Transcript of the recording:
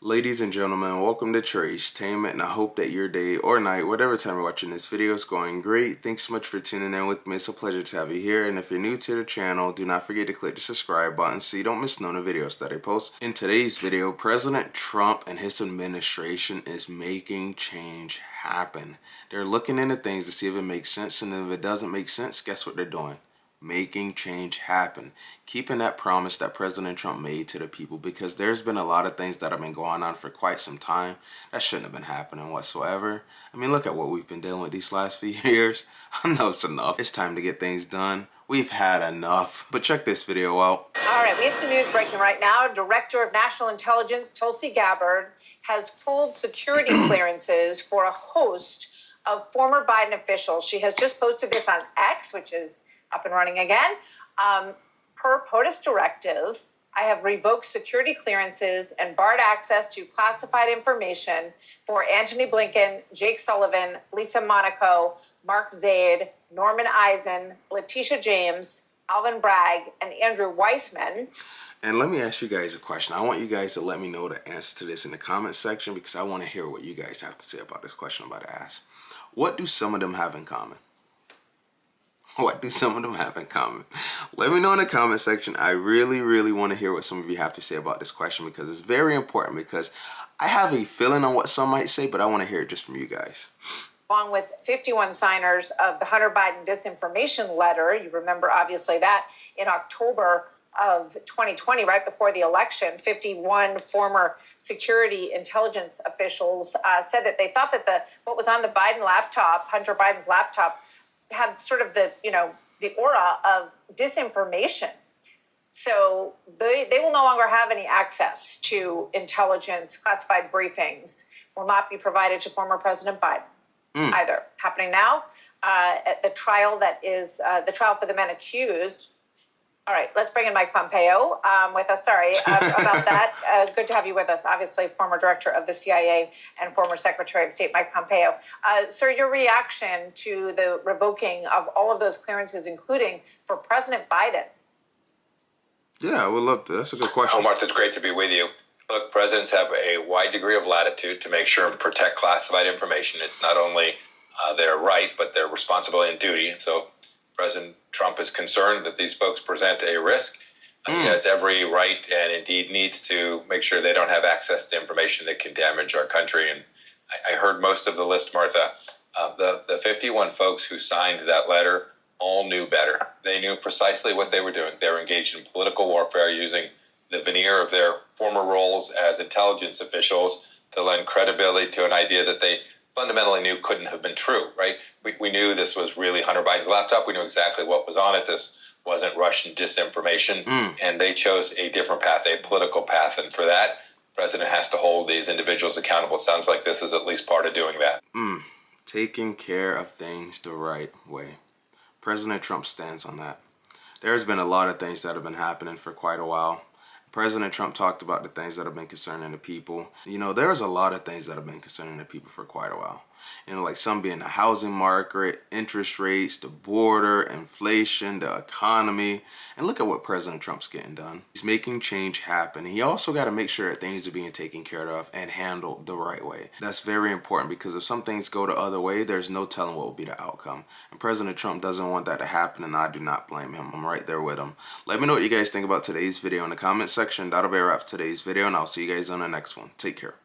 Ladies and gentlemen, welcome to Tracetainment, and I hope that your day or night, whatever time you're watching this video, is going great. Thanks so much for tuning in with me. It's a pleasure to have you here, and if you're new to the channel, do not forget to click the subscribe button so you don't miss none of the videos that I post. In today's video, President Trump and his administration is making change happen. They're looking into things to see if it makes sense, and if it doesn't make sense, guess what they're doing? Making change happen, keeping that promise that President Trump made to the people, because there's been a lot of things that have been going on for quite some time that shouldn't have been happening whatsoever. I mean, look at what we've been dealing with these last few years. I know it's enough. It's time to get things done. We've had enough. But check this video out. All right, we have some news breaking right now. Director of National Intelligence Tulsi Gabbard has pulled security clearances for a host of former Biden officials. She has just posted this on X, which is up and running again. Per POTUS directive, I have revoked security clearances and barred access to classified information for Antony Blinken, Jake Sullivan, Lisa Monaco, Mark Zaid, Norman Eisen, Letitia James, Alvin Bragg, and Andrew Weissman. And let me ask you guys a question. I want you guys to let me know the answer to this in the comment section, because I want to hear what you guys have to say about this question I'm about to ask. What do some of them have in common? What do some of them have in common? Let me know in the comment section. I really want to hear what some of you have to say about this question, because it's very important, because I have a feeling on what some might say, but I want to hear it just from you guys. Along with 51 signers of the Hunter Biden disinformation letter, you remember obviously that in October of 2020, right before the election, 51 former security intelligence officials said that they thought that what was on the Biden laptop, Hunter Biden's laptop, had sort of the aura of disinformation. So they will no longer have any access to intelligence, classified briefings will not be provided to former President Biden either. Happening now at the trial that is the trial for the men accused. All right, let's bring in Mike Pompeo with us. Sorry about that. Good to have you with us. Obviously, former director of the CIA and former Secretary of State, Mike Pompeo. Sir, your reaction to the revoking of all of those clearances, including for President Biden? Yeah, I would love to. That's a good question. Oh, Martha, it's great to be with you. Look, presidents have a wide degree of latitude to make sure and protect classified information. It's not only their right, but their responsibility and duty. So President Trump is concerned that these folks present a risk. He has every right and indeed needs to make sure they don't have access to information that can damage our country. And I heard most of the list, Martha. The 51 folks who signed that letter all knew better. They knew precisely what they were doing. They were engaged in political warfare using the veneer of their former roles as intelligence officials to lend credibility to an idea that they fundamentally knew couldn't have been true, right? We knew this was really Hunter Biden's laptop. We knew exactly what was on it. This wasn't Russian disinformation. And they chose a different path, a political path. And for that, the president has to hold these individuals accountable. It sounds like this is at least part of doing that. Taking care of things the right way. President Trump stands on that. There's been a lot of things that have been happening for quite a while. President Trump talked about the things that have been concerning the people. You know, there's a lot of things that have been concerning the people for quite a while. You know, like some being the housing market, interest rates, the border, inflation, the economy. And look at what President Trump's getting done. He's making change happen. He also got to make sure that things are being taken care of and handled the right way. That's very important, because if some things go the other way, there's no telling what will be the outcome. And President Trump doesn't want that to happen, and I do not blame him. I'm right there with him. Let me know what you guys think about today's video in the comment section. That'll be a wrap for today's video, and I'll see you guys on the next one. Take care.